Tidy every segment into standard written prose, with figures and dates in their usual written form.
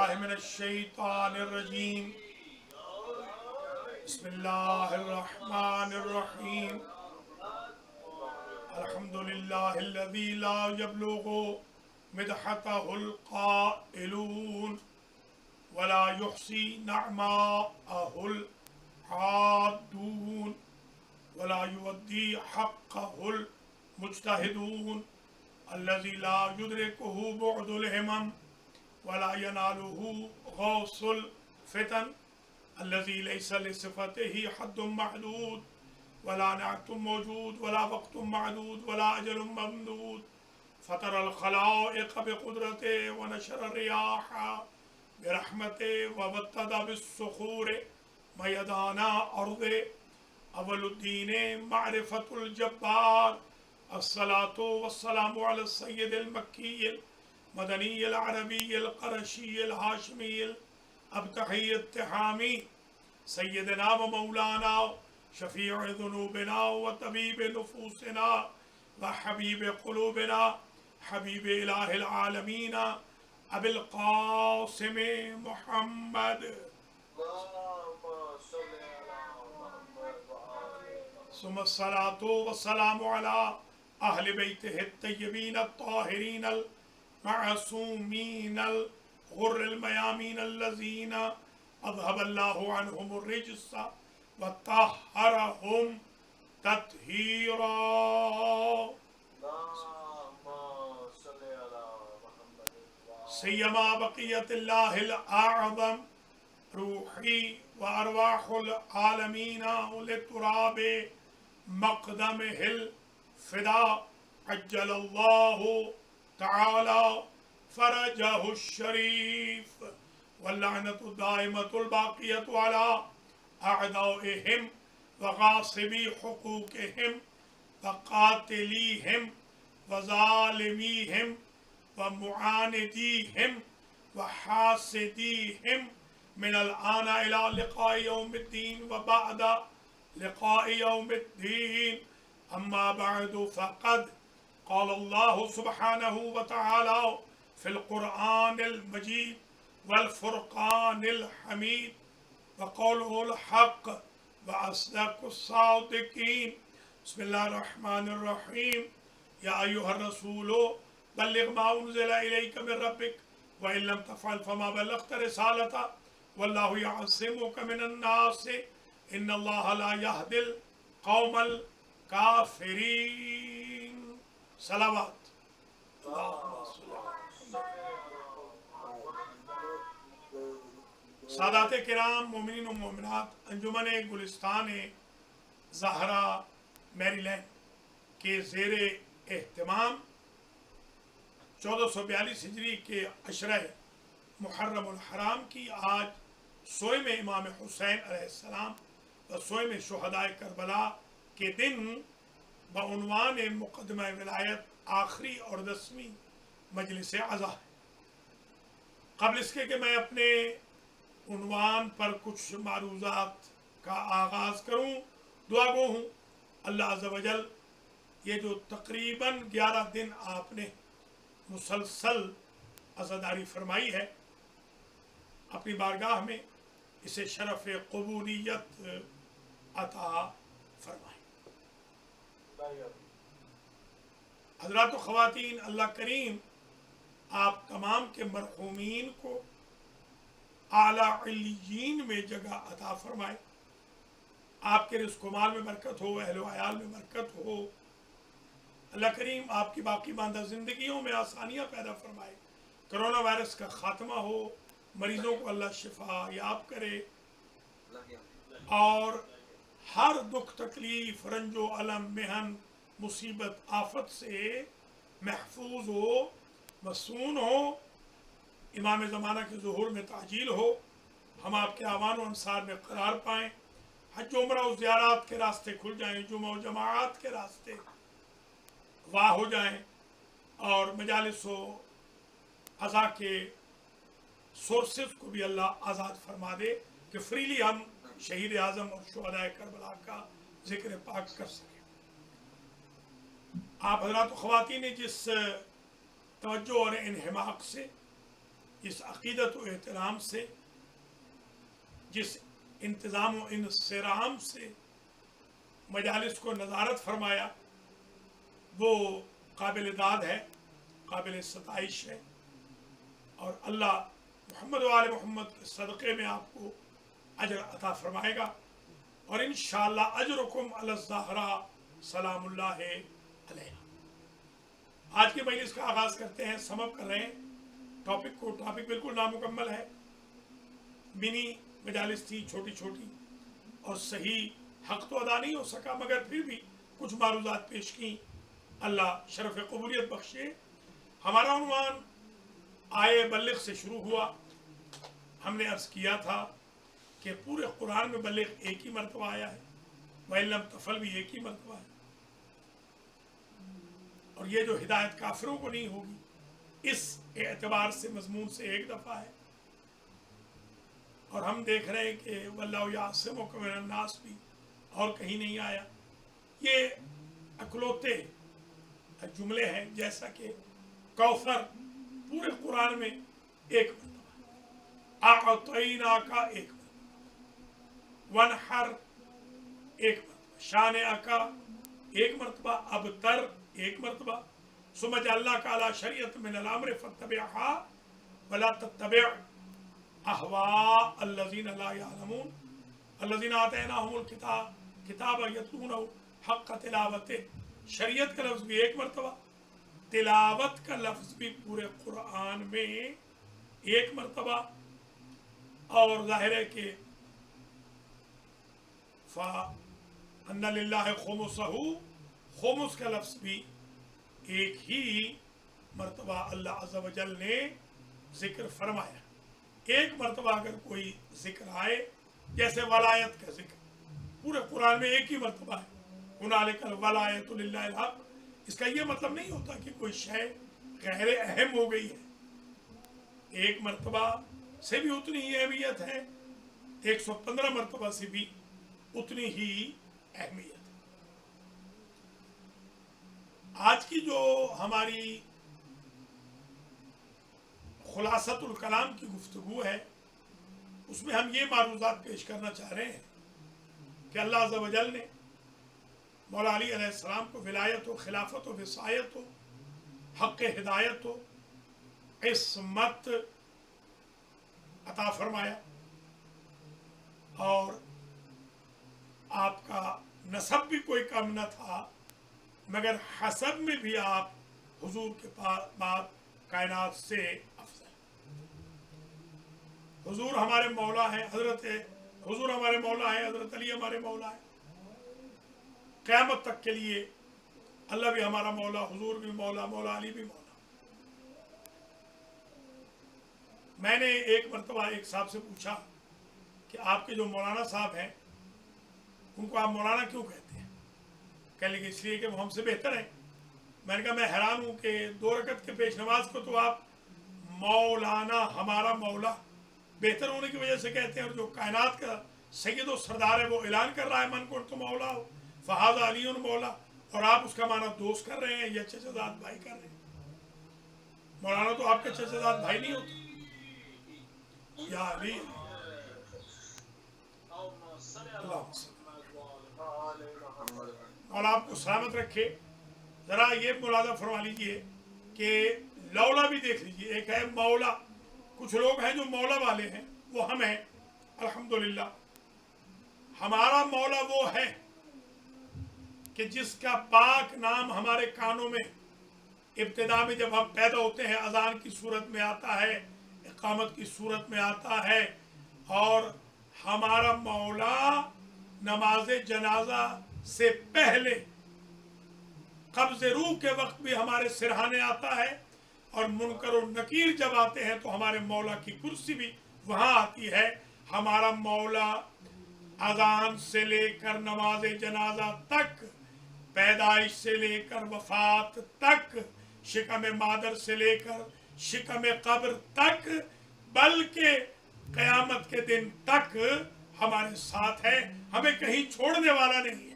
باللہ من الشیطان الرجیم بسم اللہ الرحمن الرحیم الحمدللہ الذی لا یبلغ مدحتہ القائلون ولا يحصي نعماءه العادون ولا يودي حقه المجتهدون الذي لا يدركه بعد الهمم ولا يناله غوص الفتن الذي ليس لصفته حد محدود ولا نعت موجود ولا وقت معدود ولا أجل ممدود فطر الخلائق بقدرته ونشر الرياح برحمته وبتد بالصخور ميدان أرضه أول الدين معرفة الجبار الصلاة والسلام على السيد المكي المدني العربي القرشي الهاشمي الأبتحي التحامي سيدنا ومولانا شفيع ذنوبنا وطبيب نفوسنا وحبيب قلوبنا حبيب إله العالمين أبي القاسم محمد ثم الصلاة والسلام على أهل بيته الطيبين الطاهرين المعصومين الغر الميامين الذين أذهب الله عنهم الرجس وطهرهم تطهيرا سيما بقية الله الأعظم روحي وأرواح العالمين للتراب مقدمه الفداء عجل الله تعالى فرجه الشريف واللعنة الدائمة الباقية على أعدائهم وغاصبي حقوقهم وقاتليهم وظالميهم ومعانديهم وحاسديهم من الآن إلى لقاء يوم الدين وبعد لقاء يوم الدين أما بعد فقد قال الله سبحانه وتعالى في القرآن المجيد والفرقان الحميد وقوله الحق وأصدق الصادقين بسم الله الرحمن الرحيم يا أيها الرسول بلغ ما أنزل إليك من ربك وإن لم تفعل فما بلغت رسالته والله يعصمك من الناس إن الله لا يهدي القوم الكافرين صلوات اللهم صل سادات کرام مومنین و مومنات انجمن گلستان زہرا میری لینڈ کے زیر اہتمام 1442 ہجری کے عشرہ محرم الحرام کی آج سوئم امام حسین علیہ السلام و سوئم شہدائے کربلا کے دن بعنوان مقدمہ ولایت آخری اور 10ویں مجلس عزا ہے۔ قبل اس کے کہ میں اپنے عنوان پر کچھ معروضات کا آغاز کروں، دعا گو ہوں اللہ عز و جل یہ جو تقریباً 11 دن آپ نے مسلسل عزاداری فرمائی ہے اپنی بارگاہ میں اسے شرف قبولیت عطا فرمائیں۔ حضرات و خواتین، اللہ کریم آپ تمام کے مرحومین کو اعلیٰ علیین میں جگہ عطا فرمائے، آپ کے رزق و مال میں برکت ہو، اہل و عیال میں برکت ہو، اللہ کریم آپ کی باقی ماندہ زندگیوں میں آسانیاں پیدا فرمائے، کرونا وائرس کا خاتمہ ہو، مریضوں کو اللہ شفا یاب کرے اور ہر دکھ تکلیف رنج و الم محن مصیبت آفت سے محفوظ ہو، مصون ہو، امام زمانہ کے ظہور میں تعجیل ہو، ہم آپ کے اعوان و انصار میں قرار پائیں، حج و عمرہ و زیارات کے راستے کھل جائیں، جمعہ و جماعات کے راستے واہ ہو جائیں، اور مجالس و عزا کے سورسز کو بھی اللہ آزاد فرما دے کہ فریلی ہم شہید اعظم اور شہدائے کربلا کا ذکر پاک کر سکیں۔ آپ حضرات و خواتین نے جس توجہ اور انہماق سے जिस अकीदत व एहतराम से, जिस इंतज़ाम व इंसराम से मजालिस को नज़ारत फरमाया, वो काबिल दाद है, काबिल सताइश है। और अल्लाह मोहम्मद व आले मोहम्मद के सदक़े में आपको अजर अता फरमाएगा। और इंशाअल्लाह अजरुकुम अला ज़हरा सलामुल्लाह अलैहा। आज की मजलिस का आगाज़ करते हैं, समअप कर रहे हैं टॉपिक को। टॉपिक बिल्कुल नामुकम्मल है, मिनी मजालिस थी, छोटी छोटी, और सही हक तो अदा नहीं हो सका, मगर फिर भी कुछ मारूज़ात पेश की। अल्लाह शरफ़ कबूलियत बख्शे। हमारा उन्वान आए बल्लिग से शुरू हुआ। हमने अर्ज़ किया था कि पूरे कुरान में बल्लिग एक ही मरतबा आया है, वइल्लम तफल भी एक ही मरतबा है। और ये जो हिदायत काफिरों को नहीं होगी, इस एतबार से मजमून से एक दफ़ा है। और हम देख रहे हैं कि वल्लाहु यासिमुका मिनन्नास भी और कहीं नहीं आया। ये अकलौते जुमले हैं, जैसा कि कौसर पूरे कुरान में एक मरतबा, आअतैना का एक मरतबा, वनहर एक मरतबा, शान अका एक मरतबा, अबतर एक मरतबा, सुमज अल्लाह का अला शरीयत मिन अल-अम्र फत्तबिअहा वला तत्तबि अहवा अल्लज़ीना ला यअलमून अल्लज़ीना आतैनाहुमुल किताब यतलूनहु हक़्क़ तिलावतिही। शरीयत का लफ्ज़ भी एक मरतबा, तिलावत का लफ्ज़ भी पूरे कुरान में एक मरतबा। और ज़ाहिर है कि फ़अन्ना लिल्लाहि खुमुसहु, खुमुस का लफ्ज़ भी एक ही मरतबा अल्लाह अज़्ज़ा व जल ने जिक्र फरमाया। एक मरतबा अगर कोई जिक्र आए, जैसे वलायत का जिक्र पूरे कुरान में एक ही मरतबा है, हुनालिकल वलायतु लिल्लाहिल हक़, इसका ये मतलब नहीं होता कि कोई शय गैर अहम हो गई है। एक मरतबा से भी उतनी ही अहमियत है, 115 मरतबा से भी उतनी ही अहमियत है। आज की जो हमारी खुलासतुल कलाम की गुफ्तगू है, उसमें हम ये मारूज़ात पेश करना चाह रहे हैं कि अल्लाह अज़्ज़ा व जल ने मौला अली अलैहिस्सलाम को विलायत हो, खिलाफत हो, विसायत हो, हक़ हिदायत हो, इस्मत अता फरमाया। और आपका नसब भी कोई कम न था, मगर हसब में भी आप हुजूर के बाद कायनात से अफजल। हुजूर हमारे मौला हैं, हुजूर हमारे मौला हैं, हज़रत अली हमारे मौला हैं। क़यामत तक के लिए अल्लाह भी हमारा मौला, हुजूर भी मौला, मौला अली भी मौला। मैंने एक मरतबा एक साहब से पूछा कि आपके जो मौलाना साहब हैं, उनको आप मौलाना क्यों कहते हैं? कह लगे इसलिए कि वो हमसे बेहतर हैं। मैंने कहा मैं हैरान हूँ कि 2 रकत के पेश नमाज को तो आप मौलाना, हमारा मौला, बेहतर होने की वजह से कहते हैं। और जो कायनात का सैयद और सरदार है, वो ऐलान कर रहा है मन को तो मौला हो फ़हाज़ा अलीउन मौला, और आप उसका माना दोस्त कर रहे हैं या चचेज़ाद भाई कर रहे हैं। मौलाना तो आपके चचेज़ाद भाई नहीं होते। या अली और आपको सलामत रखे। ज़रा ये मुलाज़ा फरमा लीजिए कि लौला भी देख लीजिए, एक है मौला। कुछ लोग हैं जो मौला वाले हैं, वो हम हैं अल्हम्दुलिल्लाह। हमारा मौला वो है कि जिसका पाक नाम हमारे कानों में इब्तिदा में जब हम पैदा होते हैं अजान की सूरत में आता है, इकामत की सूरत में आता है। और हमारा मौला नमाज जनाजा से पहले कब्ज़ रूह के वक्त भी हमारे सिरहाने आता है। और मुनकर और नकीर जब आते हैं तो हमारे मौला की कुर्सी भी वहाँ आती है। हमारा मौला अजान से लेकर नमाज जनाजा तक, पैदाइश से लेकर वफात तक, शिकम मादर से लेकर शिकम कब्र तक, बल्कि क़यामत के दिन तक हमारे साथ है, हमें कहीं छोड़ने वाला नहीं है।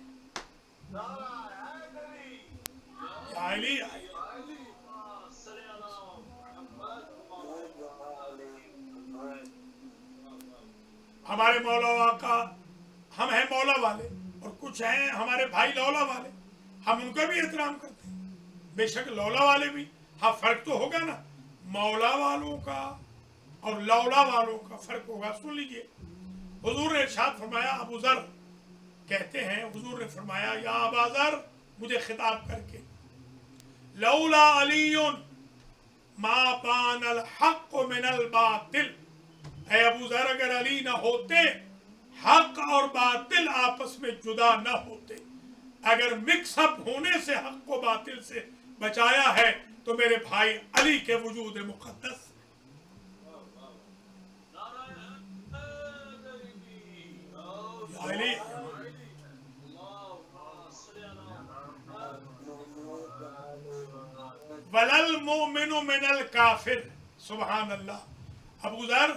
हमारे मौला आका, हम हैं मौला वाले और कुछ हैं हमारे भाई लौला वाले, हम उनका भी एहतराम करते हैं। बेशक लौला वाले भी, हाँ फर्क तो होगा ना, मौला वालों का और लौला वालों का फर्क होगा। सुन लीजिए, हुजूर ने इरशाद फरमाया, अबू ज़र कहते हैं हुजूर ने फरमाया, या अबा ज़र, मुझे खिताब करके, लौला अलीयुन मा बानल हक़ मिनल बातिल, ऐ अबू ज़र अगर अली न होते, हक और बातिल आपस में जुदा न होते, अगर मिक्सअप होने से हक को बातिल से बचाया है तो मेरे भाई अली के वजूद मुक़द्दस। अली वलल मोमिनु मिनल काफिर, सुभान अल्लाह। अबू ज़र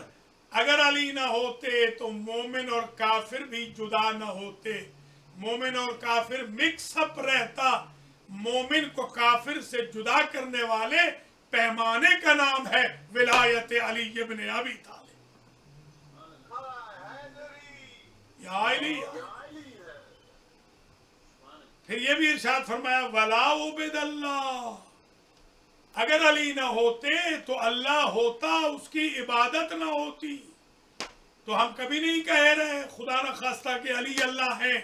अगर अली ना होते तो मोमिन और काफिर भी जुदा न होते, मोमिन और काफिर मिक्सअप रहता। मोमिन को काफिर से जुदा करने वाले पैमाने का नाम है विलायत अली इब्न अबी तालिब। या अली, फिर ये भी इरशाद फरमाया, वला उबिदल्लाह, अगर अली ना होते तो अल्लाह होता, उसकी इबादत ना होती। तो हम कभी नहीं कह रहे खुदा न खास्ता कि अली अल्लाह है,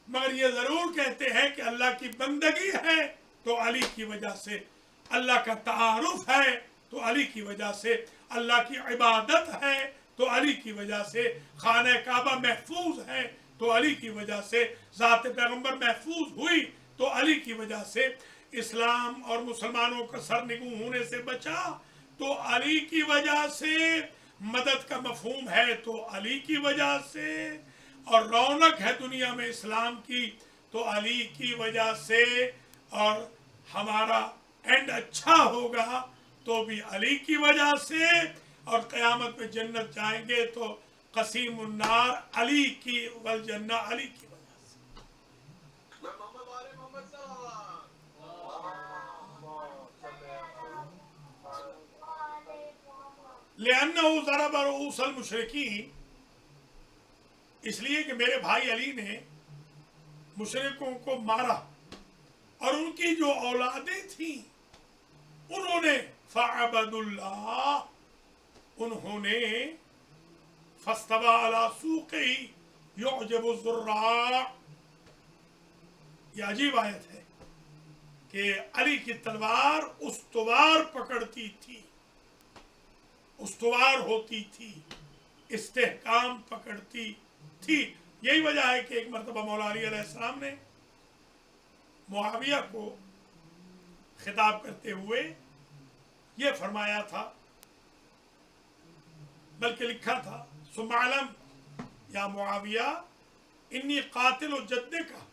मगर ये जरूर कहते हैं कि अल्लाह की बंदगी है तो अली की वजह से, अल्लाह का तारुफ है तो अली की वजह से, अल्लाह की इबादत है तो अली की वजह से, खाने काबा महफूज है तो अली की वजह से, ज़ात पैगंबर महफूज हुई तो अली की वजह से, इस्लाम और मुसलमानों का सरनिगू होने से बचा तो अली की वजह से, मदद का मफहूम है तो अली की वजह से, और रौनक है दुनिया में इस्लाम की तो अली की वजह से, और हमारा एंड अच्छा होगा तो भी अली की वजह से, और क़यामत में जन्नत जाएंगे तो क़सीमुन्नार अली की वल जन्ना अली की वजह से। लिअन्नहु ज़रब रऊसल मुशरिकीन, इसलिए कि मेरे भाई अली ने मुशरिकों को मारा और उनकी जो औलादें थीं उन्होंने फ़अबदुल्लाह, उन्होंने फस्तवा अला सूक़िही युअजिबु ज़ुर्रा। यह अजीब आयत है कि अली की तलवार उस्तवार पकड़ती थी, उस्तवार होती थी, इस्तेहकाम पकड़ती थी। यही वजह है कि एक मरतबा मौला अली अलैहिस्सलाम ने मुआविया को खिताब करते हुए ये फरमाया था, बल्कि लिखा था, सुमालम या मुआविया इन्नी कातिल जद्दिका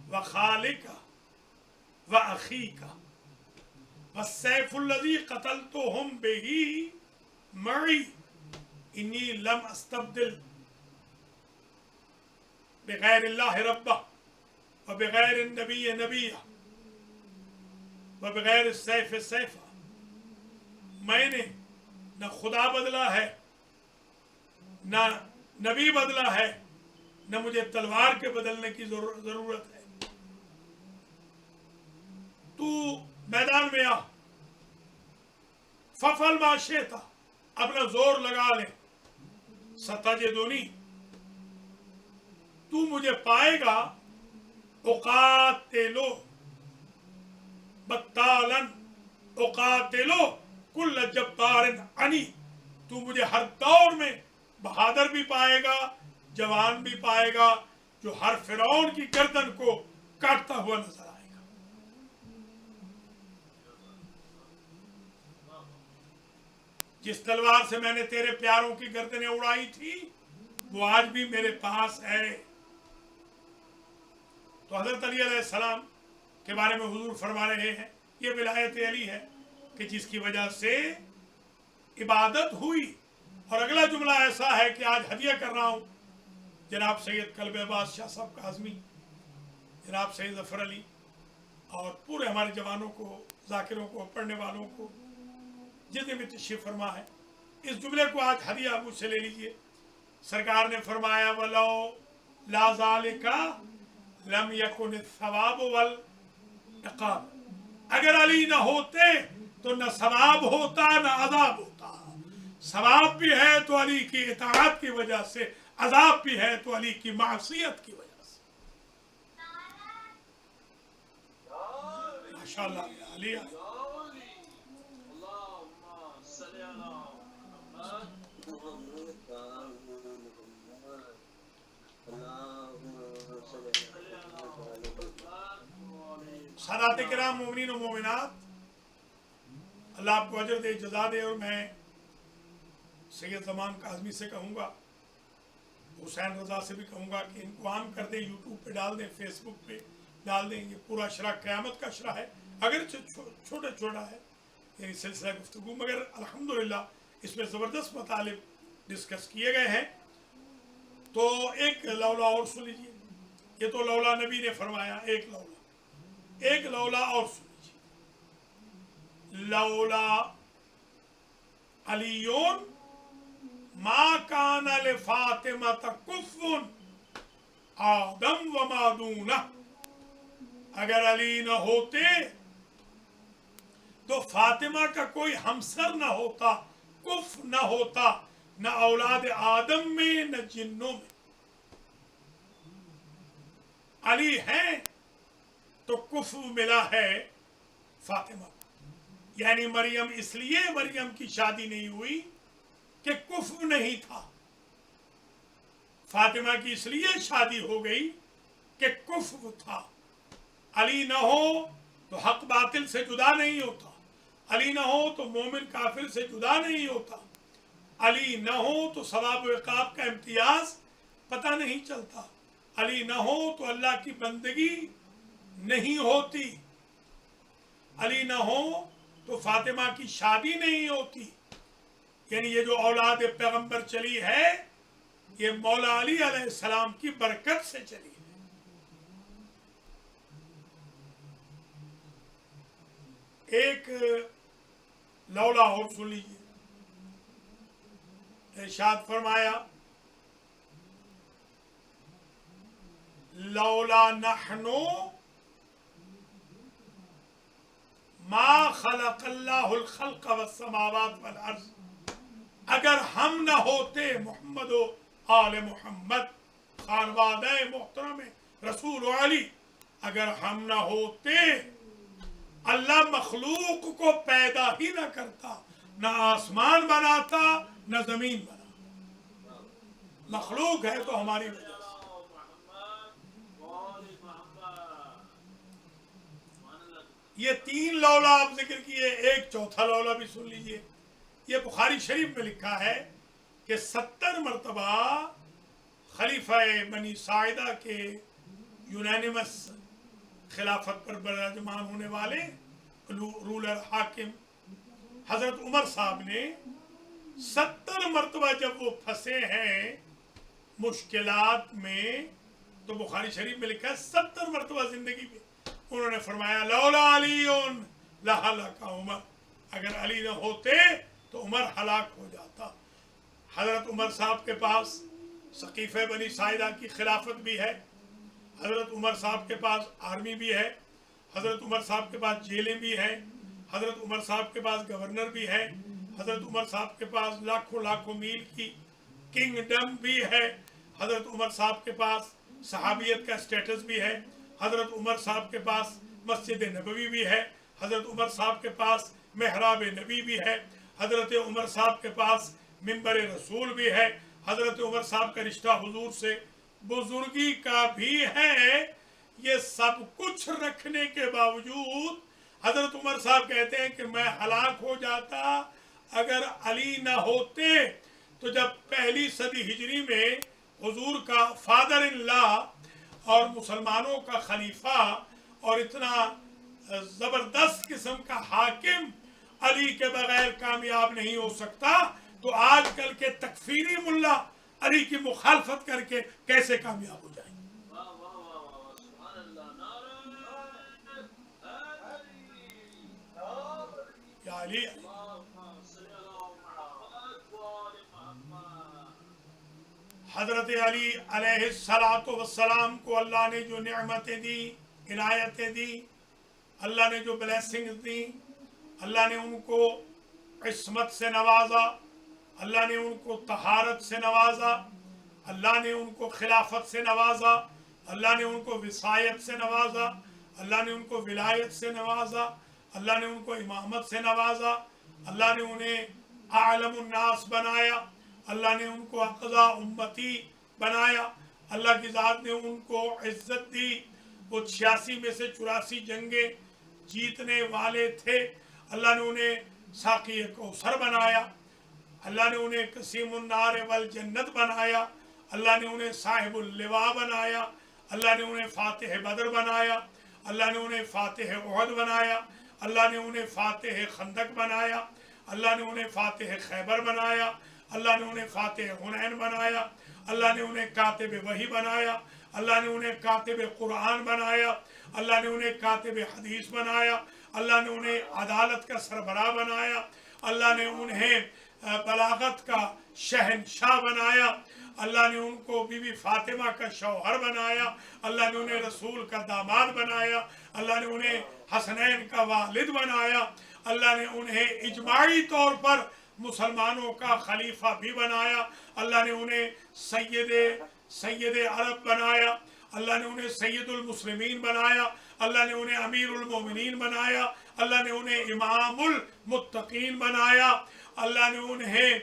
व खालिका व अखीका व सैफुल्लज़ी क़तलतुहुम बिही मई इन्नी लम अस्तब्दिल बिग़ैरिल्लाहि रब्बा व बिग़ैर नबी नबिया व बिग़ैर सैफ सैफा। मैंने न खुदा बदला है, न नबी बदला है, न मुझे तलवार के बदलने की जरूरत है। तू मैदान में आ, फफल माशेता, अपना जोर लगा ले, सताजिदुनी, तू मुझे पाएगा, उकातिलो बत्तालन उकातिलो कुल्ल जब्बारिन अनी, तू मुझे हर दौर में बहादुर भी पाएगा, जवान भी पाएगा, जो हर फिरौन की गर्दन को काटता हुआ नजर आएगा। जिस तलवार से मैंने तेरे प्यारों की गर्दनें उड़ाई थी वो आज भी मेरे पास है। तो हज़रत अली अलैहिस्सलाम के बारे में हुजूर फरमा रहे हैं, ये विलायत अली है कि जिसकी वजह से इबादत हुई। और अगला जुमला ऐसा है कि आज हदिया कर रहा हूँ जनाब सैयद कल्ब अब्बास शाह साहब काज़मी, जनाब सैयद ज़फ़र अली और पूरे हमारे जवानों को, ज़ाकिरों को, पढ़ने वालों को, जितने भी तशरीफ़ फरमा है, इस जुमले को आज हदिया मुझसे ले लीजिए सरकार ने फरमाया वलो ला ज़ालिका लम यकुन सवाब वल इक़ाब, अगर अली न होते तो न सवाब होता न अजाब होता। सवाब भी है तो अली की इताअत की वजह से, अजाब भी है तो अली की मासियत की वजह से। माशाअल्लाह अली आए। सादात किराम मोमिनीन और मोमिनात, अल्लाह आपको अजर दे, जज़ा दे। और मैं सैयद ज़मान काज़मी से कहूँगा, हुसैन रज़ा से भी कहूँगा कि इनको आम कर दें, यूट्यूब पे डाल दें, फेसबुक पे डाल दें। ये पूरा अशरा क़यामत का अशरा है, अगर छोटा छोटा है यानी सिलसिला गुफ्तगू, मगर अल्हम्दुलिल्लाह इसमें ज़बरदस्त मतालिब डिस्कस किए गए हैं। तो एक लौला और सुन लीजिए, ये तो लौला नबी ने फरमाया, एक लौला और सुन लीजिए। लौला अलीयोन मा कान ले फातिमा कुफ़ुन आदम व मादूना, अगर अली न होते तो फातिमा का कोई हमसर न होता, कुफ न होता, न औलाद आदम में न जिन्नों में। अली हैं तो कुफ मिला है फातिमा, यानी मरियम, इसलिए मरियम की शादी नहीं हुई कि कुफ नहीं था। फातिमा की इसलिए शादी हो गई कि कुफ था। अली न हो तो हक बातिल से जुदा नहीं होता, अली न हो तो मोमिन काफिर से जुदा नहीं होता, अली न हो तो सवाब व इक़ाब का इम्तियाज पता नहीं चलता, अली न हो तो अल्लाह की बंदगी नहीं होती, अली न हो तो फातिमा की शादी नहीं होती। यानी ये जो औलाद पैगंबर चली है, ये मौला अली अलैहिस्सलाम की बरकत से चली है। एक लौला और सुन लीजिए। इरशाद फरमाया लौला नहनु मा खलक़ल्लाहुल खल्क़ वस्समावात वल अर्ज़, अगर हम न होते मोहम्मद आले मोहम्मद खानवादे मोहतरम रसूल अली, अगर हम न होते अल्लाह मखलूक को पैदा ही न करता, न आसमान बनाता न जमीन बनाता। मखलूक है तो हमारी वजह से। ये तीन लौला आप जिक्र किए, एक चौथा लौला भी सुन लीजिए। ये बुखारी शरीफ में लिखा है कि 70 मरतबा खलीफा बनी साइदा के यूनानिमस खिलाफत पर बराजमान होने वाले रूलर हाकिम हजरत उमर साहब ने 70 मरतबा जब वो फंसे हैं मुश्किलात में, तो बुखारी शरीफ में लिखा है 70 मरतबा जिंदगी में उन्होंने फरमाया लौला अलीउन लहलका उमर, अगर अली न होते तो उमर हलाक हो जाता। हजरत उमर साहब के पास सकीफ़े बनी साइदा की खिलाफत भी है, हजरत उमर साहब के पास आर्मी भी है, हजरत उमर साहब के पास जेलें भी हैं, हजरत उमर साहब के पास गवर्नर भी है, हजरत उमर साहब के पास लाखों लाखों मील की किंगडम भी है, हजरत उमर साहब के पास सहाबियत का स्टेटस भी है, हजरत उमर साहब के पास मस्जिद नबवी भी है, हजरत उमर साहब के पास महराब नबी भी है, हजरत उमर साहब के पास मिंबर रसूल भी है, हजरत उमर साहब का रिश्ता हुजूर से बुजुर्गी का भी है। ये सब कुछ रखने के बावजूद हजरत उमर साहब कहते हैं कि मैं हलाक हो जाता अगर अली ना होते। तो जब पहली सदी हिजरी में हुजूर का फादर इन लॉ और मुसलमानों का खलीफा और इतना जबरदस्त किस्म का हाकिम अली के बगैर कामयाब नहीं हो सकता, तो आजकल के तकफीरी मुल्ला अली की मुखालफत करके कैसे कामयाब हो जाएंगे? या अली حضرت علی علیہ الصلوۃ والسلام کو اللہ نے جو نعمتیں دی، عنایتیں دی، اللہ نے جو بلیسنگز دی، اللہ نے ان کو عصمت سے نوازا، اللہ نے ان کو طہارت سے نوازا، اللہ نے ان کو خلافت سے نوازا، اللہ نے ان کو وصایت سے نوازا، اللہ نے ان کو ولایت سے نوازا، اللہ نے ان کو امامت سے نوازا، اللہ نے انہیں اعلم الناس بنایا، اللہ نے ان کو اقضا امتی بنایا، اللہ کی ذات نے ان کو عزت دی۔ وہ 86 میں سے 84 جنگیں جیتنے والے تھے، اللہ نے انہیں ساقی کوثر بنایا، اللہ نے انہیں قسیم النار والجنت بنایا، اللہ نے انہیں صاحب اللواء بنایا، اللہ نے انہیں فاتح بدر بنایا، اللہ نے انہیں فاتح احد بنایا، اللہ نے انہیں فاتح خندق بنایا، اللہ نے انہیں فاتح خیبر بنایا، اللہ نے انہیں فاتح حنین بنایا، اللہ نے انہیں کاتب وحی بنایا، اللہ نے انہیں کاتب قرآن بنایا، اللہ نے انہیں کاتب حدیث بنایا، اللہ نے انہیں عدالت کا سربراہ بنایا، اللہ نے انہیں بلاغت کا شہنشاہ بنایا، اللہ نے ان کو بی بی فاطمہ کا شوہر بنایا، اللہ نے انہیں رسول کا داماد بنایا، اللہ نے انہیں حسنین کا والد بنایا، اللہ نے انہیں اجماعی طور پر مسلمانوں کا خلیفہ بھی بنایا، اللہ نے انہیں سید عرب بنایا، اللہ نے انہیں سید المسلمین بنایا، اللہ نے انہیں امیر المومنین بنایا، اللہ نے انہیں امام المتقین بنایا، اللہ نے انہیں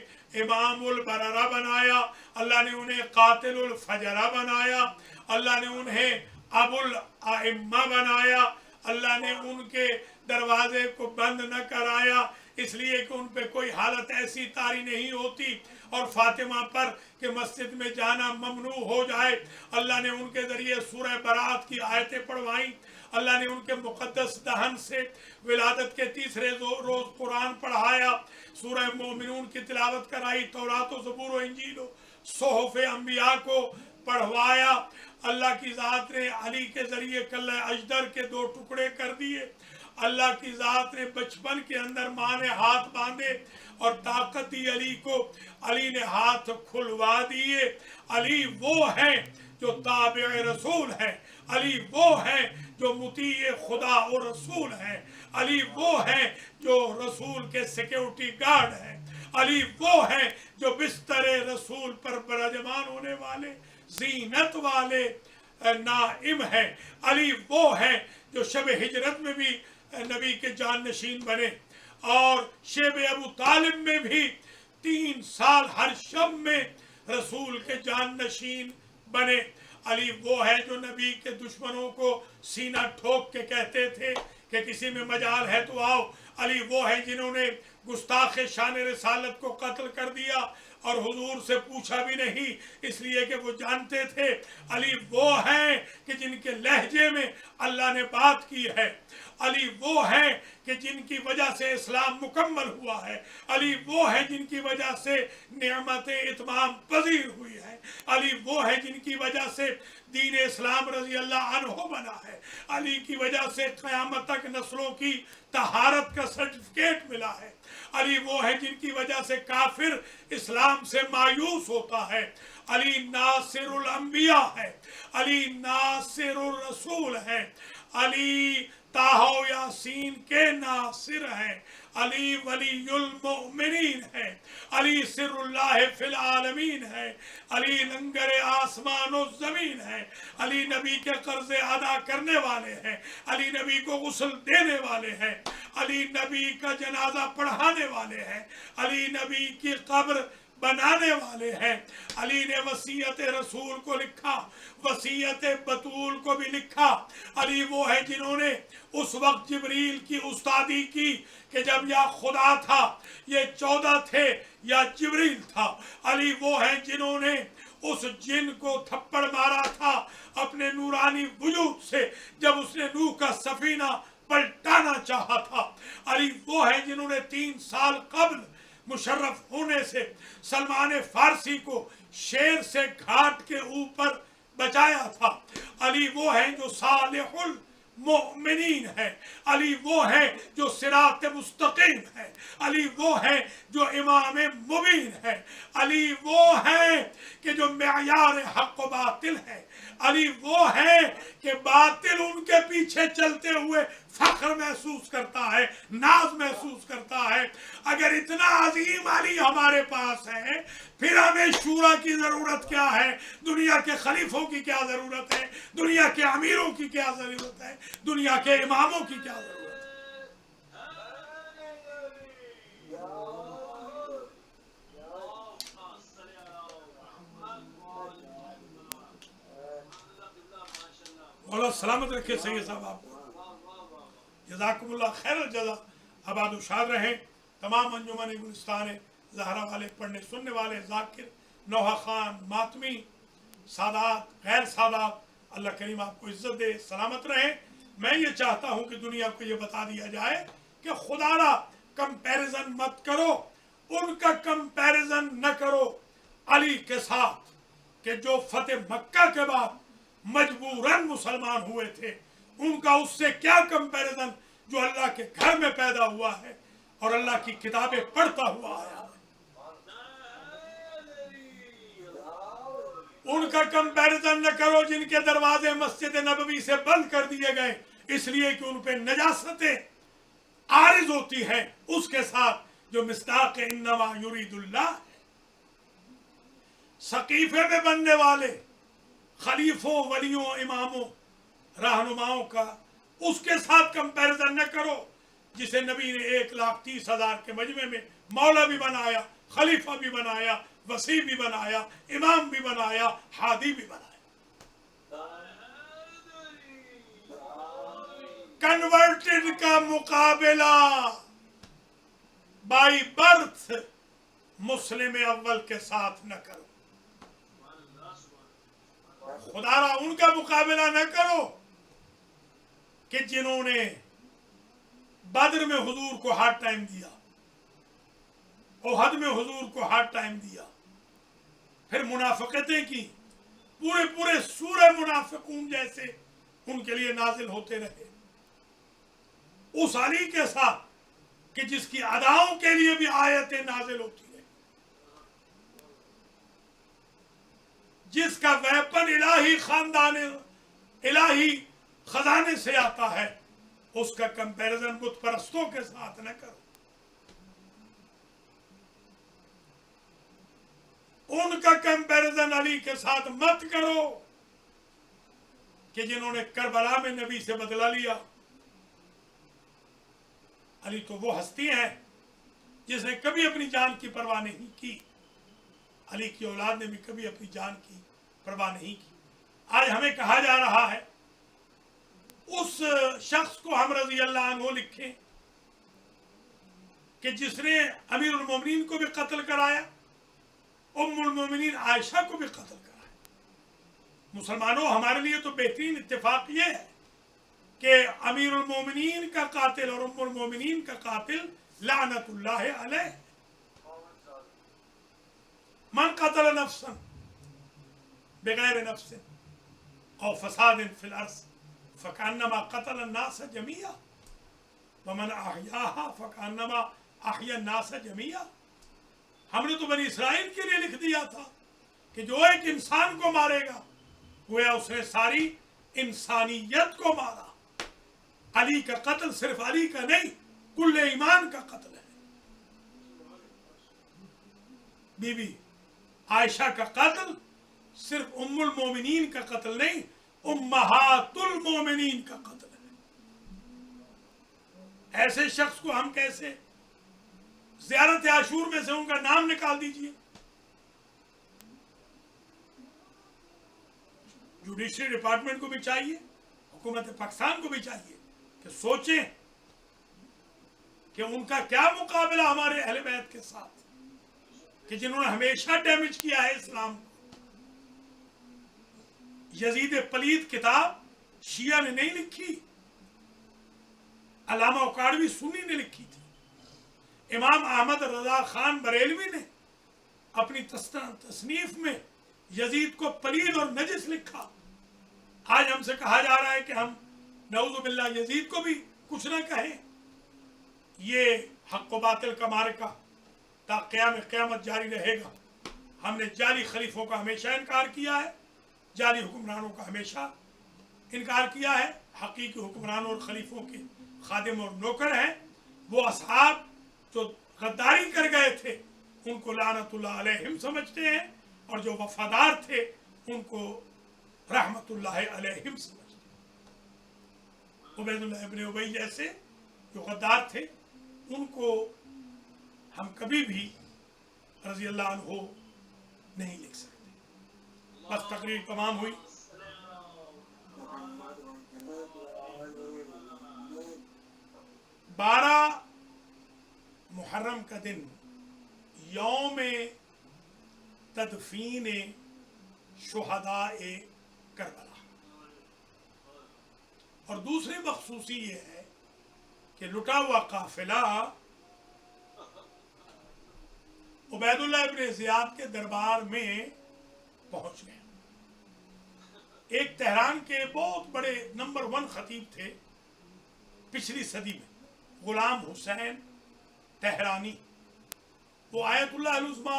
امام البررہ بنایا، اللہ نے انہیں قاتل الفجرہ بنایا، اللہ نے انہیں ابو الائمہ بنایا، اللہ نے ان کے دروازے کو بند نہ کرایا اس لیے کہ ان پہ کوئی حالت ایسی طاری نہیں ہوتی اور فاطمہ پر کہ مسجد میں جانا ممنوع ہو جائے۔ اللہ نے ان کے ذریعے سورہ برات کی آیتیں پڑھوائیں، اللہ نے ان کے مقدس دہن سے ولادت کے تیسرے روز قرآن پڑھایا، سورہ مومنون کی تلاوت کرائی، تورات و زبور و انجیل و صحف انبیاء کو پڑھوایا۔ اللہ کی ذات نے علی کے ذریعے کلہ اجدر کے 2 ٹکڑے کر دیے، اللہ کی ذات نے بچپن کے اندر ماں نے ہاتھ باندھے اور طاقت دی علی کو، علی نے ہاتھ کھلوا دیے۔ علی وہ ہیں جو تابع رسول ہیں، علی وہ ہیں جو مطیع خدا اور رسول ہیں، علی وہ ہیں جو رسول کے سیکیورٹی گارڈ ہیں، علی وہ ہیں جو بستر رسول پر براجمان ہونے والے زینت والے نائم ہیں، علی وہ ہیں جو شب ہجرت میں بھی نبی کے جان نشین بنے اور شیب ابو طالب میں بھی 3 سال ہر شب میں رسول کے جان نشین بنے۔ علی وہ ہے جو نبی کے دشمنوں کو سینہ ٹھوک کے کہتے تھے کہ کسی میں مجال ہے تو آؤ۔ علی وہ ہے جنہوں نے گستاخ شان رسالت کو قتل کر دیا اور حضور سے پوچھا بھی نہیں اس لیے کہ وہ جانتے تھے۔ علی وہ ہیں کہ جن کے لہجے میں اللہ نے بات کی ہے، علی وہ ہیں کہ جن کی وجہ سے اسلام مکمل ہوا ہے، علی وہ ہیں جن کی وجہ سے نعمتیں اتمام پذیر ہوئی ہے، علی وہ ہیں جن کی وجہ سے دین اسلام رضی اللہ عنہ بنا ہے، علی کی وجہ سے قیامت تک نسلوں کی طہارت کا سرٹیفکیٹ ملا ہے، علی وہ ہے جن کی وجہ سے کافر اسلام سے مایوس ہوتا ہے۔ علی ناصر الانبیاء ہے، علی ناصر الرسول ہے، علی طٰہٰ و یاسین کے ناصر ہیں، علی ولی المؤمنین ہے، علی سر اللہ فی العالمین ہے، علی لنگر آسمان و زمین ہے، علی نبی کے قرض ادا کرنے والے ہیں، علی نبی کو غسل دینے والے ہیں، علی نبی کا جنازہ پڑھانے والے ہیں، علی نبی کی قبر بنانے والے ہیں، علی نے وصیت رسول کو لکھا، وصیت بطول کو بھی لکھا۔ علی وہ ہے جنہوں نے اس وقت جبریل کی استادی کی کہ جب یا خدا تھا، یہ 14 تھے یا جبریل تھا۔ علی وہ ہیں جنہوں نے اس جن کو تھپڑ مارا تھا اپنے نورانی وجود سے جب اس نے نوح کا سفینہ پلٹانا چاہا تھا۔ علی وہ ہیں جنہوں نے 3 سال قبل مشرف ہونے سے سلمان فارسی کو شیر سے گھاٹ کے اوپر بچایا تھا۔ علی وہ ہیں جو صالح मोमिनीन है, अली वो है जो सिरात मुस्तकीम है, अली वो है जो इमाम मुबीन है, अली वो है कि जो मेयार हक व बातिल है, अली वो है कि बातिल उनके पीछे चलते हुए फख्र महसूस करता है, नाज महसूस करता है। अगर इतना अजीम अली हमारे पास है, फिर हमें शूरा की जरूरत क्या है, दुनिया के खलीफों की क्या जरूरत है, दुनिया के अमीरों की क्या जरूरत है, दुनिया के इमामों की क्या जरूरत है। मौला सलामत रखे सही साहब आपको, जज़ाकुमुल्लाह खैर जज़ा, आबाद शाद रहें। तमाम अंजुमन गुलिस्तान ज़हरा वाले, पढ़ने सुनने वाले, जाकिर, नौहा खान, मातमी, सादात, गैर सादात, अल्लाह करीम आपको इज्जत दे, सलामत रहें। मैं ये चाहता हूँ कि दुनिया को ये बता दिया जाए कि खुदारा कंपैरिजन मत करो, उनका कंपैरिजन न करो अली के साथ कि जो फतेह मक्का के बाद मजबूरन मुसलमान हुए थे, उनका उससे क्या कंपैरिजन जो अल्लाह के घर में पैदा हुआ है और अल्लाह की किताबें पढ़ता हुआ आया है। उनका कंपैरिजन न करो जिनके दरवाजे मस्जिद नबवी से बंद कर दिए गए इसलिए कि उन पे नजासतें आरिज होती है, उसके साथ जो मिस्ताक इन्नमा युरीदुल्लाह है। सकीफे में बनने वाले खलीफों, वलियों, इमामों, रहनुमाओं का उसके साथ कंपैरिजन न करो जिसे नबी ने 1,30,000 के मजमे में मौला भी बनाया, खलीफा भी बनाया, वसी भी बनाया, इमाम भी बनाया, हादी भी बनाया। कन्वर्टेड का मुकाबला बाई बर्थ मुस्लिम अव्वल के साथ न करो, खुदारा उनका मुकाबला न करो कि जिन्होंने बद्र में हुजूर को हार्ड टाइम दिया, ओहद में हुजूर को हार्ड टाइम दिया, फिर मुनाफिकतें की, पूरे पूरे सूरह मुनाफिकून जैसे उनके लिए नाजिल होते रहे। उस अली के साथ कि जिसकी अदाओं के लिए भी आयतें नाजिल होती रही, जिसका वेपन इलाही खानदान इलाही खजाने से आता है, उसका कंपैरिजन बुत परस्तों के साथ न करो। उनका कंपैरिजन अली के साथ मत करो कि जिन्होंने करबला में नबी से बदला लिया। अली तो वो हस्ती है जिसने कभी अपनी जान की परवाह नहीं की, अली की औलाद ने भी कभी अपनी जान की परवाह नहीं की। आज हमें कहा जा रहा है उस शख्स को हम रजी अल्लाह अन्हु लिखें कि जिसने अमीरुल मोमिनीन को भी कत्ल कराया, उम्मुल मोमिनीन आयशा को भी कत्ल कराया। मुसलमानों, हमारे लिए तो बेहतरीन इत्तेफाक ये है कि अमीरुल मोमिनीन का कातिल और उम्मुल मोमिनीन का कातिल लानतुल्लाह अलैह। मन कतल नफ्सन बगैर नफ्सिन और फसादिन फिल अर्ज़ फकान्नमा कतल अन्नास जमिया वमन अहयाहा फकान्नमा अहया अन्नास जमिया। हमने तो बनी इसराइल के लिए लिख दिया था कि जो एक इंसान को मारेगा गोया उसने सारी इंसानियत को मारा। अली का कत्ल सिर्फ अली का नहीं, कुल्ले ईमान का कत्ल है। बीबी आयशा का कत्ल सिर्फ उम्मुल मोमिनीन का कत्ल नहीं, उम्महातुल मोमिनीन का कत्ल है। ऐसे शख्स को हम कैसे ज़ियारत आशूर में से उनका नाम निकाल दीजिए। जुडिशरी डिपार्टमेंट को भी चाहिए, हुकूमत पाकिस्तान को भी चाहिए कि सोचें कि उनका क्या मुकाबला हमारे अहले बैत के साथ कि जिन्होंने हमेशा डैमेज किया है इस्लाम को। यजीद पलीद किताब शिया ने नहीं लिखी, अल्लामा उकाड़वी सुन्नी ने लिखी थी। इमाम अहमद रजा खान बरेलवी ने अपनी तसनीफ में यजीद को पलीद और नजिस लिखा। आज हमसे कहा जा रहा है कि हम नऊज़ु बिल्लाह यजीद को भी कुछ ना कहें। ये हक व बातिल का मारका ता क़यामत जारी रहेगा। हमने जाली खलीफों का हमेशा इनकार किया है, जाली हुक्मरानों का हमेशा इनकार किया है। हकीकी हुक्मरानों और खलीफों के खादिम और नौकर हैं वो असहाब जो गद्दारी कर गए थे, उनको लानतुल्लाह अलैहिम समझते हैं, और जो वफादार थे उनको रहमतुल्लाह अलैहिम समझते हैं। उबैदुल्लाह इब्न उबई जैसे जो गद्दार थे उनको हम कभी भी रज़ी अल्लाह अन्हु नहीं लिख सकते। बस तकरीर तमाम हुई। 12 मुहर्रम का दिन यौम तदफीन शुहदाए करबला, और दूसरी मखसूसी ये है कि लुटा हुआ काफिला उबैदुल्लाह इब्न ज़ियाद के दरबार में पहुंच गए। एक तेहरान के बहुत बड़े नंबर 1 खतीब थे पिछली सदी में, गुलाम हुसैन तेहरानी। वो आयतुल्लाह अल-उज़्मा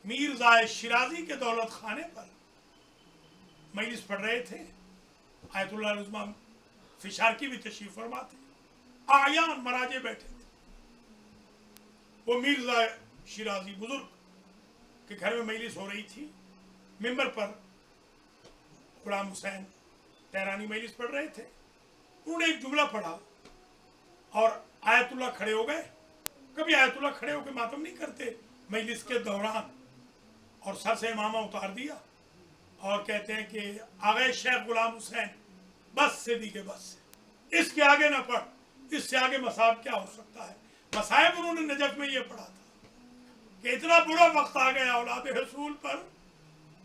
मीर ज़ाहिद शिराजी के दौलत खाने पर मजलिस पढ़ रहे थे। आयतुल्लाह अल-उज़्मा फिशार की भी तशरीफ फरमा थे, आयान मराजे बैठे थे। वो मीर ज़ाहिद शिराजी बुजुर्ग के घर में मजलिस हो रही थी। मिंबर पर गुलाम हुसैन तेहरानी मजलिस पढ़ रहे थे। उन्होंने एक जुमला पढ़ा और आयतुल्लाह खड़े हो गए। कभी आयतुल्लाह खड़े होकर मातम नहीं करते मजलिस के दौरान, और सर से इमामा उतार दिया और कहते हैं कि आगे शेख गुलाम हुसैन बस से दी के बस, इसके आगे ना पढ़, इससे आगे मसाब क्या हो सकता है। मसाइब उन्होंने नजफ में ये पढ़ा था कि इतना बुरा वक्त आ गया औलाद रसूल पर,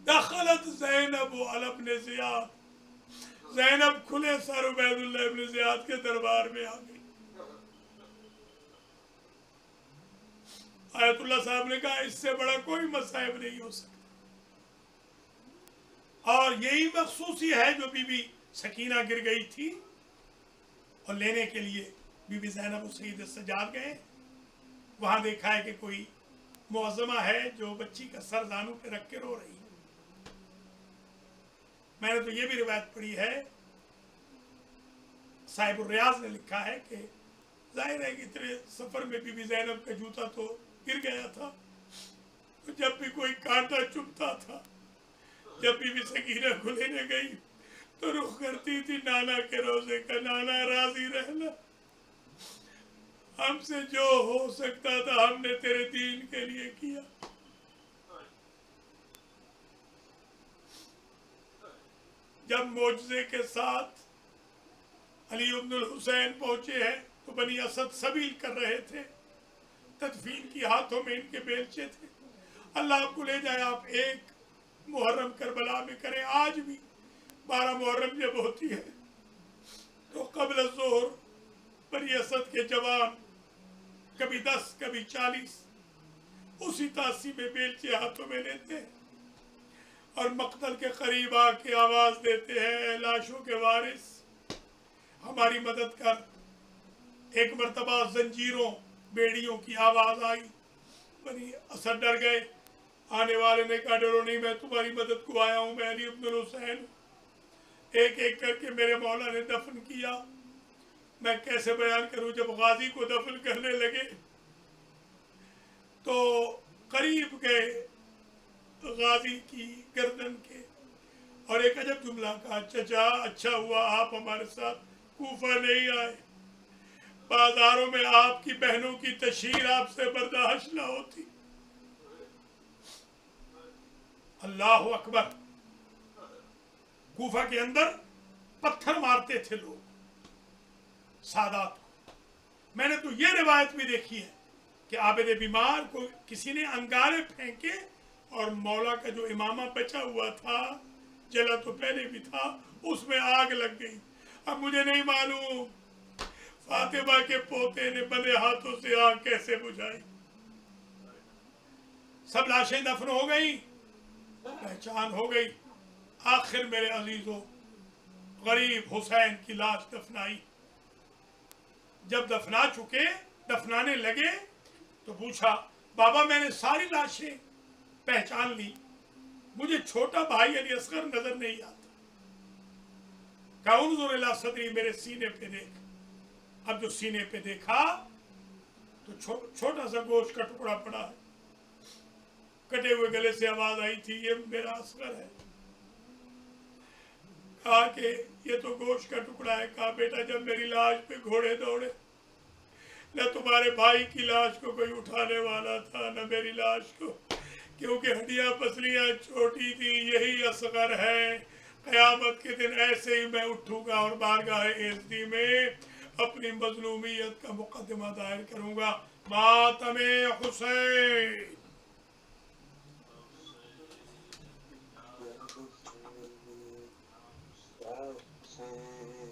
दखलत ज़ैनब अला इब्न ज़ियाद, ज़ैनब खुले सर उबैदुल्लाह इब्न ज़ियाद के दरबार में आ गई। आयतुल्लाह साहब ने कहा इससे बड़ा कोई मसाइब नहीं हो सकता। और यही मखसूसी है जो बीबी सकीना गिर गई थी और लेने के लिए बीबी ज़ैनब और सईद सज्जाद गए। वहां देखा है कि कोई मुअज़्ज़मा है जो बच्ची का सर दानों पे रख के रो रही है। मैंने तो ये भी रिवायत पढ़ी है, साहिब रियाज ने लिखा है कि जाहिर है कि इतने सफर में बीबी ज़ैनब का जूता तो गिर गया था, तो जब भी कोई कांटा चुभता था, जब बीबी सकीना को लेने गई तो रुख करती थी नाना के रोजे का, नाना राजी रहना, हमसे जो हो सकता था हमने तेरे दीन के लिए किया। जब मोजज़े के साथ अली इब्नुल हुसैन पहुंचे हैं तो बनी असद सबील कर रहे थे, तदफीन की हाथों में इनके बेलचे थे। अल्लाह आपको ले जाए, आप एक मुहर्रम करबला में करें। आज भी 12 मुहर्रम जब होती है तो क़ब्ल ज़ोहर बनी असद के जवान कभी 10 कभी 40 उसी तासी में बेलचे हाथों में लेते हैं और मक्तल के करीब आके आवाज देते हैं, लाशों के वारिस हमारी मदद कर। एक मरतबा जंजीरों बेड़ियों की आवाज आई, बनी असद डर गए। आने वाले ने कहा डरो नहीं, मैं तुम्हारी मदद को आया हूँ, मैं अली इब्नुल हुसैन। एक एक करके मेरे मौला ने दफन किया। मैं कैसे बयान करूं, जब गाजी को दफन करने लगे तो करीब गए गाजी की गर्दन के और एक अजब जुमला कहा, चचा अच्छा हुआ आप हमारे साथ कूफा नहीं आए, बाजारों में आपकी बहनों की तशहीर आपसे बर्दाश्त न होती। अल्लाह अकबर। कूफा के अंदर पत्थर मारते थे लोग सादात को। मैंने तो ये रिवायत भी देखी है कि आबिद बीमार को किसी ने अंगारे फेंके और मौला का जो इमामा बचा हुआ था, जला तो पहले भी था, उसमें आग लग गई। अब मुझे नहीं मालूम फातिमा के पोते ने बंदे हाथों से आग कैसे बुझाई। सब लाशें दफन हो गई, पहचान हो गई। आखिर मेरे अजीजों गरीब हुसैन की लाश दफनाई। जब दफनाने लगे तो पूछा, बाबा मैंने सारी लाशें पहचान ली, मुझे छोटा भाई अली असगर नजर नहीं आता। कहा उन्जुर इला सदरी, मेरे सीने पे देख। अब जो सीने पे देखा तो छोटा सा गोश्त का टुकड़ा पड़ा है। कटे हुए गले से आवाज आई थी, ये मेरा असगर है। कहा कि ये तो गोश्त का टुकड़ा है। कहा बेटा, जब मेरी लाश पे घोड़े दौड़े, न तुम्हारे भाई की लाश को कोई उठाने वाला था, न मेरी लाश को, क्योंकि हड्डियां पसलियां छोटी थी। यही असगर है। क़यामत के दिन ऐसे ही मैं उठूंगा और बारगाह एज़दी में अपनी मजलूमियत का मुकदमा दायर करूंगा। मातमे हुसैन।